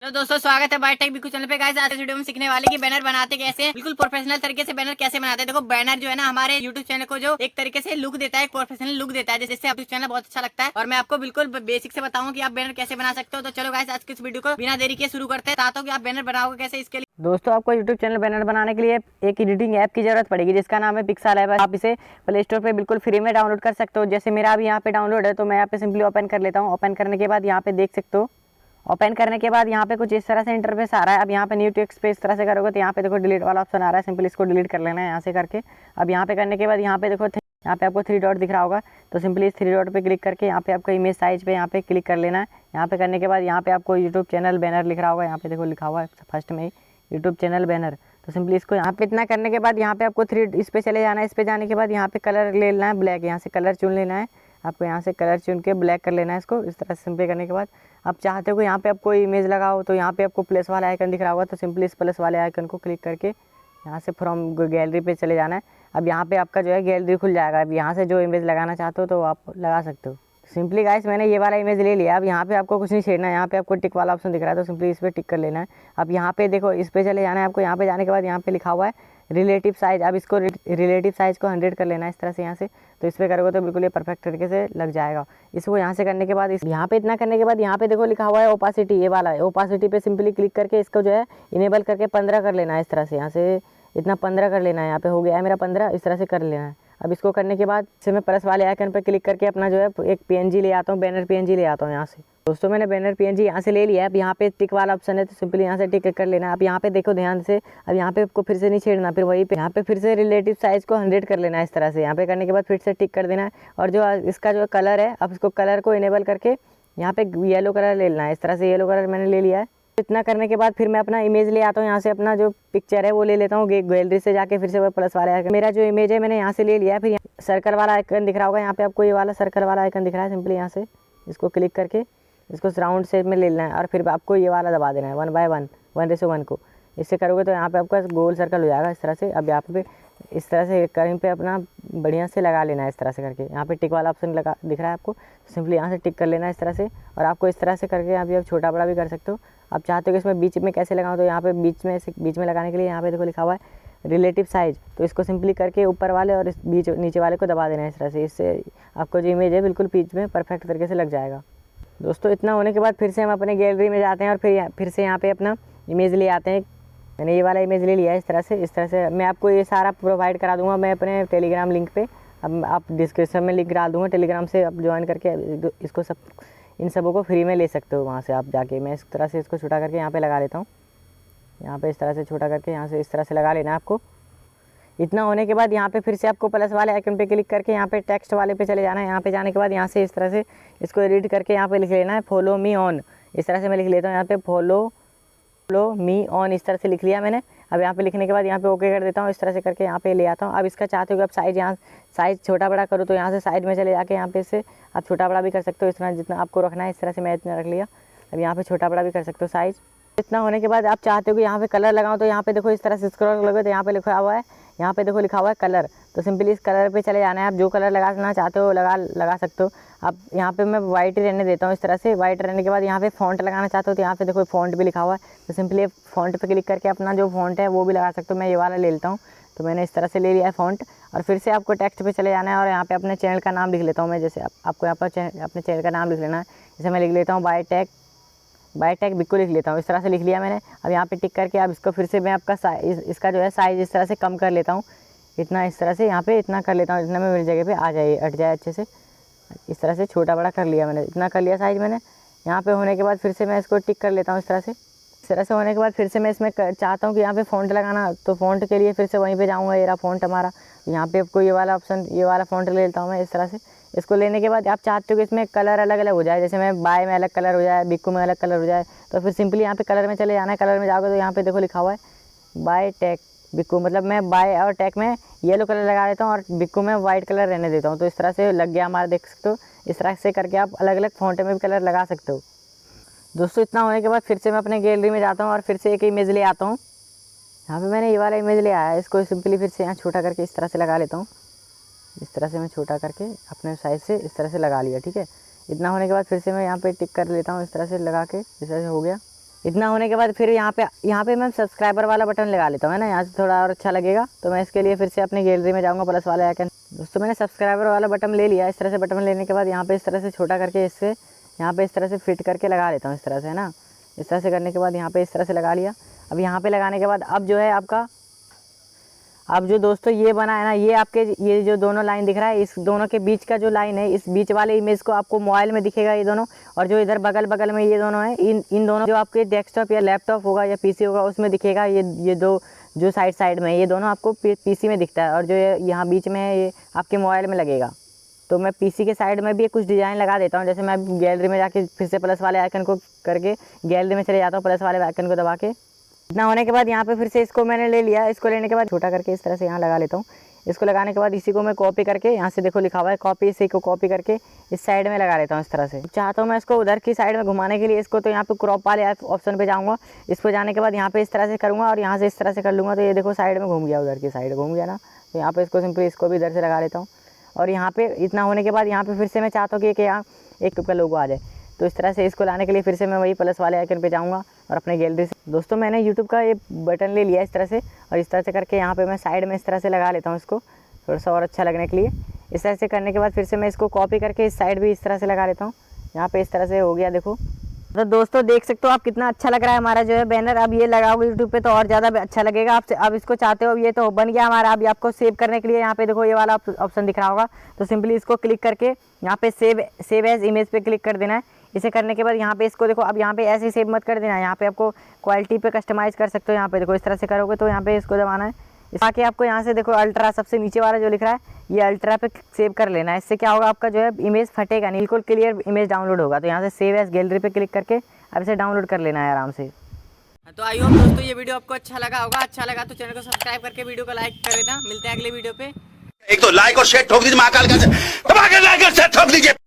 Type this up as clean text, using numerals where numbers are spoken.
तो दोस्तों स्वागत है बायोटेक बिल्कुल चैनल पे। गाइस आज इस वीडियो में सीखने वाले कि बैनर बनाते कैसे हैं, बिल्कुल प्रोफेशनल तरीके से बैनर कैसे बनाते हैं। देखो बैनर जो है ना हमारे यूट्यूब चैनल को जो एक तरीके से लुक देता है, एक प्रोफेशनल लुक देता है, जिससे आपका चैनल बहुत अच्छा लगता है। और मैं आपको बिल्कुल बेसिक से बताऊंगा कि आप बैनर कैसे बना सकते हो। तो चलो गाइस आज की इस वीडियो को बिना देरी के शुरू करते हैं, बताता हूं कि आप बैनर बनाओगे कैसे। इसके लिए दोस्तों आपको यूट्यूब चैनल बैनर बनाने के लिए एक एडिटिंग ऐप की जरूरत पड़ेगी जिसका नाम है पिक्सल ऐप। आप इसे प्ले स्टोर पे बिल्कुल फ्री में डाउनलोड कर सकते हो। जैसे मेरा अभी यहाँ पे डाउनलोड है तो मैं यहाँ पे सिंपली ओपन कर लेता हूँ। ओपन करने के बाद यहाँ पे देख सकते हो, ओपन करने के बाद यहाँ पे कुछ इस तरह से इंटरफेस आ रहा है। अब यहाँ पे न्यू टेक्स्ट पे इस तरह से करोगे तो यहाँ पे देखो डिलीट वाला ऑप्शन आ रहा है, सिंपली इसको डिलीट कर लेना है यहाँ से करके। अब यहाँ पे करने के बाद यहाँ पे देखो यहाँ पे आपको 3 डॉट दिख रहा होगा, तो सिंपली इस 3 डॉट पे क्लिक करके यहाँ पे आपको इमेज साइज पे यहाँ पे क्लिक कर लेना है। यहाँ पे करने के बाद यहाँ पे आपको यूट्यूब चैनल बैनर लिख रहा होगा, यहाँ पे देखो लिखा हुआ है फर्स्ट में ही यूट्यूब चैनल बैनर। तो सिंपली इसको यहाँ पे इतना करने के बाद यहाँ पे आपको इस पे चले जाना है। इस पे जाने के बाद यहाँ पे कलर ले लेना है ब्लैक, यहाँ से कलर चुन लेना है आपको, यहाँ से कलर चुन के ब्लैक कर लेना है इसको। इस तरह से सिंपली करने के बाद आप चाहते हो यहाँ पे आप कोई इमेज लगाओ तो यहाँ पे आपको प्लस वाला आइकन दिख रहा होगा, तो सिंपली इस प्लस वाले आइकन को क्लिक करके यहाँ से फ्रॉम गैलरी पे चले जाना है। अब यहाँ पे आपका जो है गैलरी खुल जाएगा। अब यहाँ से जो इमेज लगाना चाहते हो तो आप लगा सकते हो। सिंपली गाइस मैंने ये वाला इमेज ले लिया। अब यहाँ पे आपको कुछ नहीं छेड़ना है, यहाँ पे आपको टिक वाला ऑप्शन दिख रहा है तो सिंपली इस पर टिक कर लेना है। अब यहाँ पे देखो इस पे चले जाना है आपको। यहाँ पे जाने के बाद यहाँ पे लिखा हुआ है रिलेटिव साइज। अब इसको रिलेटिव साइज को 100 कर लेना है इस तरह से यहाँ से। तो इस पर करोगे तो बिल्कुल ये परफेक्ट तरीके से लग जाएगा। इसको यहाँ से करने के बाद यहाँ पे इतना करने के बाद यहाँ पे देखो लिखा हुआ है ओपासिटी, ये वाला है। ओपासिटी पे सिंपली क्लिक करके इसको जो है इनेबल करके 15 कर लेना है इस तरह से। यहाँ से इतना 15 कर लेना है। यहाँ पे हो गया है मेरा 15, इस तरह से कर लेना है। अब इसको करने के बाद से मैं प्लस वाले आइकन पर क्लिक करके अपना जो है एक पीएनजी ले आता हूँ, बैनर पीएनजी ले आता हूँ यहाँ से। दोस्तों मैंने बैनर पीएनजी यहाँ से ले लिया है। अब यहाँ पे टिक वाला ऑप्शन है तो सिंपली यहाँ से टिक कर लेना है। अब यहाँ पे देखो ध्यान से, अब यहाँ पे आपको फिर से नहीं छेड़ना, फिर वही पे यहाँ पे फिर से रिलेटिव साइज को 100 कर लेना है इस तरह से। यहाँ पे करने के बाद फिर से टिक कर देना है। और जो इसका जो कलर है, अब इसको कलर को इनेबल करके यहाँ पे येलो कलर ले लेना है इस तरह से। येलो कलर मैंने ले लिया है। इतना करने के बाद फिर मैं अपना इमेज ले आता हूँ, यहाँ से अपना जो पिक्चर है वो ले लेता हूँ गैलरी से जाके। फिर से वो प्लस वाला आइकन, मेरा जो इमेज है मैंने यहाँ से ले लिया है। फिर सर्कल वाला आइकन दिख रहा होगा, यहाँ पे आपको ये वाला सर्कल वाला आइकन दिख रहा है। सिंपली यहाँ से इसको क्लिक करके इसको राउंड शेप में ले लेना है और फिर आपको ये वाला दबा देना है 1 बाय 1 1:1 को। इससे करोगे तो यहाँ पे आपका गोल सर्कल हो जाएगा इस तरह से। अब यहाँ पे इस तरह से कहीं पे अपना बढ़िया से लगा लेना है इस तरह से करके। यहाँ पे टिक वाला ऑप्शन लगा दिख रहा है आपको, सिंपली यहाँ से टिक कर लेना है इस तरह से। और आपको इस तरह से करके यहाँ पे आप छोटा बड़ा भी कर सकते हो। आप चाहते हो कि इसमें बीच में कैसे लगाऊँ, तो यहाँ पे बीच में लगाने के लिए यहाँ पे देखो लिखा हुआ है रिलेटिव साइज। तो इसको सिंपली करके ऊपर वाले और इस बीच नीचे वाले को दबा देना है इस तरह से। इससे आपको जो इमेज है बिल्कुल बीच में परफेक्ट तरीके से लग जाएगा। दोस्तों इतना होने के बाद फिर से हम अपने गैलरी में जाते हैं और फिर से यहाँ पे अपना इमेज ले आते हैं। मैंने ये वाला इमेज ले लिया है इस तरह से। इस तरह से मैं आपको ये सारा प्रोवाइड करा दूंगा मैं अपने टेलीग्राम लिंक पे। अब आप डिस्क्रिप्शन में लिंक डाल दूंगा, टेलीग्राम से आप ज्वाइन करके इसको सब इन सबों को फ्री में ले सकते हो वहाँ से आप जाके। मैं इस तरह से इसको छोटा करके यहाँ पे लगा लेता हूँ। यहाँ पे इस तरह से छोटा करके यहाँ से इस तरह से लगा लेना है आपको। इतना होने के बाद यहाँ पे फिर से आपको प्लस वाले आइकन पे क्लिक करके यहाँ पे टेक्स्ट वाले पे चले जाना है। यहाँ पे जाने के बाद यहाँ से इस तरह से इसको एडिट करके यहाँ पे लिख लेना है फॉलो मी ऑन। इस तरह से मैं लिख लेता हूँ यहाँ पे फॉलो मी ऑन, इस तरह से लिख लिया मैंने। अब यहाँ पे लिखने के बाद यहाँ पे ओके कर देता हूँ इस तरह से करके यहाँ पे ले आता हूँ। अब इसका चाहते हो कि आप साइज यहाँ साइज छोटा बड़ा करो तो यहाँ से साइड में चले जाके यहाँ पे से आप छोटा बड़ा भी कर सकते हो, इस तरह जितना आपको रखना है। इस तरह से मैं इतना रख लिया। अब यहाँ पे छोटा बड़ा भी कर सकते हो साइज। इतना होने के बाद आप चाहते हो कि यहाँ पे कलर लगाओ तो यहाँ पे देखो इस तरह से स्क्रॉल करोगे तो यहाँ पे लिखा हुआ है, यहाँ पे देखो लिखा हुआ है कलर। तो सिंपली इस कलर पे चले जाना है। आप जो कलर लगाना चाहते हो लगा सकते हो। अब यहाँ पे मैं वाइट ही रहने देता हूँ इस तरह से। वाइट रहने के बाद यहाँ पे फ़ॉन्ट लगाना चाहते हो तो यहाँ पे देखो फ़ॉन्ट भी लिखा हुआ है, तो सिंपली फ़ॉन्ट पे क्लिक करके अपना जो फ़ॉन्ट है वो भी लगा सकते हो। मैं ये वाला ले लेता हूँ, तो मैंने इस तरह से ले लिया है फ़ॉन्ट। और फिर से आपको टेक्स्ट पे चले जाना है और यहाँ पे अपने चैनल का नाम लिख लेता हूँ मैं। जैसे आपको यहाँ पर अपने चैनल का नाम लिख लेना है। जैसे मैं लिख लेता हूँ बायोटेक बिक्कू लिख लेता हूँ। इस तरह से लिख लिया मैंने। अब यहाँ पे टिक करके अब इसको फिर से मैं आपका इसका जो है साइज़ इस तरह से कम कर लेता हूँ। इतना इस तरह से यहाँ पे इतना कर लेता हूँ, इतना में मेरी जगह पे आ जाए, अट जाए अच्छे से। इस तरह से छोटा बड़ा कर लिया मैंने, इतना कर लिया साइज़ मैंने। यहाँ पे होने के बाद फिर से मैं इसको टिक कर लेता हूँ इस तरह से। इस तरह से होने के बाद फिर से मैं इसमें चाहता हूँ कि यहाँ पे फ़ॉन्ट लगाना, तो फ़ॉन्ट के लिए फिर से वहीं पे जाऊँगा। ये रहा फ़ॉन्ट हमारा। यहाँ पे आपको ये वाला ऑप्शन, ये वाला फ़ॉन्ट ले लेता हूँ मैं इस तरह से। इसको लेने के बाद आप चाहते हो कि इसमें कलर अलग अलग हो जाए, जैसे मैं बाय में अलग कलर हो जाए, बिक्कू में अलग कलर हो जाए, तो फिर सिंपली यहाँ पे कलर में चले जाना है। कलर में जाओगे तो यहाँ पे देखो लिखा हुआ है बायोटेक बिक्कू, मतलब मैं बाय और टेक में येलो कलर लगा देता हूँ और बिक्कू में वाइट कलर रहने देता हूँ। तो इस तरह से लग गया हमारा, देख सकते हो। इस तरह से करके आप अलग अलग फ़ॉन्ट में भी कलर लगा सकते हो। दोस्तों इतना होने के बाद फिर से मैं अपने गैलरी में जाता हूँ और फिर से एक इमेज ले आता हूँ। यहाँ पे मैंने ये वाला इमेज ले आया है, इसको सिंपली फिर से यहाँ छोटा करके इस तरह से लगा लेता हूँ। इस तरह से मैं छोटा करके अपने साइज़ से इस तरह से लगा लिया, ठीक है। इतना होने के बाद फिर से मैं यहाँ पे टिक कर लेता हूँ इस तरह से लगा के। इस तरह से हो गया। इतना होने के बाद फिर यहाँ पे मैं सब्सक्राइबर वाला बटन लगा लेता हूँ, है ना। यहाँ से थोड़ा और अच्छा लगेगा, तो मैं इसके लिए फिर से अपनी गैलरी में जाऊँगा, प्लस वाला आइकन। दोस्तों मैंने सब्सक्राइबर वाला बटन ले लिया। इस तरह से बटन लेने के बाद यहाँ पे इस तरह से छोटा करके इससे यहाँ पे इस तरह से फिट करके लगा लेता हूँ, इस तरह से, है ना। इस तरह से करने के बाद यहाँ पे इस तरह से लगा लिया। अब यहाँ पे लगाने के बाद अब जो है आपका, अब जो दोस्तों ये बना है ना, ये आपके ये जो दोनों लाइन दिख रहा है, इस दोनों के बीच का जो लाइन है, इस बीच वाले इमेज को आपको मोबाइल में दिखेगा ये दोनों, और जो इधर बगल बगल में ये दोनों हैं, इन दोनों जो आपके डेस्कटॉप या लैपटॉप होगा या पीसी होगा उसमें दिखेगा, ये दो जो साइड में ये दोनों आपको पीसी में दिखता है, और जो यहाँ बीच में है ये आपके मोबाइल में लगेगा। तो मैं पीसी के साइड में भी कुछ डिज़ाइन लगा देता हूँ। जैसे मैं गैलरी में जाके फिर से प्लस वाले आइकन को करके गैलरी में चले जाता हूँ, प्लस वाले आइकन को दबा के। इतना होने के बाद यहाँ पे फिर से इसको मैंने ले लिया। इसको लेने के बाद छोटा करके इस तरह से यहाँ लगा लेता हूँ। इसको लगाने के बाद इसी को मैं कॉपी करके, यहाँ से देखो लिखा हुआ है कॉपी, इसी को कॉपी करके इस साइड में लगा लेता हूँ इस तरह से। चाहता हूँ मैं इसको उधर की साइड में घुमाने के लिए इसको, तो यहाँ पे क्रॉप वाले ऑप्शन पे जाऊँगा। इस पर जाने के बाद यहाँ पे इस तरह से करूँगा और यहाँ से इस तरह से कर लूँगा, तो ये देखो साइड में घूम गया, उधर की साइड घूम गया ना। तो यहाँ पे इसको सिंपली इसको भी इधर से लगा लेता हूँ। और यहाँ पे इतना होने के बाद यहाँ पे फिर से मैं चाहता हूँ कि यहाँ एक का लोगो आ जाए, तो इस तरह से इसको लाने के लिए फिर से मैं वही प्लस वाले आइकन पे जाऊँगा और अपने गैलरी से। दोस्तों मैंने यूट्यूब का ये बटन ले लिया इस तरह से, और इस तरह से करके यहाँ पे मैं साइड में इस तरह से लगा लेता हूँ इसको, थोड़ा सा और अच्छा लगने के लिए। इस तरह से करने के बाद फिर से मैं इसको कॉपी करके इस साइड भी इस तरह से लगा लेता हूँ। यहाँ पे इस तरह से हो गया देखो। तो दोस्तों देख सकते हो आप कितना अच्छा लग रहा है हमारा जो है बैनर। अब ये लगाओगे यूट्यूब पे तो और ज़्यादा अच्छा लगेगा। आप अब इसको चाहते हो, ये तो बन गया हमारा। अभी आपको सेव करने के लिए यहाँ पे देखो ये वाला ऑप्शन दिख रहा होगा, तो सिंपली इसको क्लिक करके यहाँ पे सेव एज इमेज पे क्लिक कर देना है। इसे करने के बाद यहाँ पे इसको देखो, अब यहाँ पे ऐसे सेव मत कर देना है, यहाँ पे आपको क्वालिटी पे कस्टमाइज़ कर सकते हो। यहाँ पे देखो इस तरह से करोगे तो यहाँ पे इसको दबाना है। ताकि आपको यहाँ से देखो अल्ट्रा सबसे नीचे वाला जो लिख रहा है, ये अल्ट्रा पे सेव कर लेना है। इससे क्या होगा, आपका जो है इमेज फटेगा नहीं, बिल्कुल क्लियर इमेज डाउनलोड होगा। तो यहाँ से सेव एज गैलरी पे क्लिक करके अब इसे डाउनलोड कर लेना है आराम से। तो आई होप दोस्तों ये वीडियो आपको अच्छा लगा होगा। अच्छा लगा तो चैनल को सब्सक्राइब करके वीडियो को लाइक कर देना। मिलते हैं अगले वीडियो पे। एक तो लाइक और शेयर ठोक दीजिए, महाकाल का ठोक दीजिए।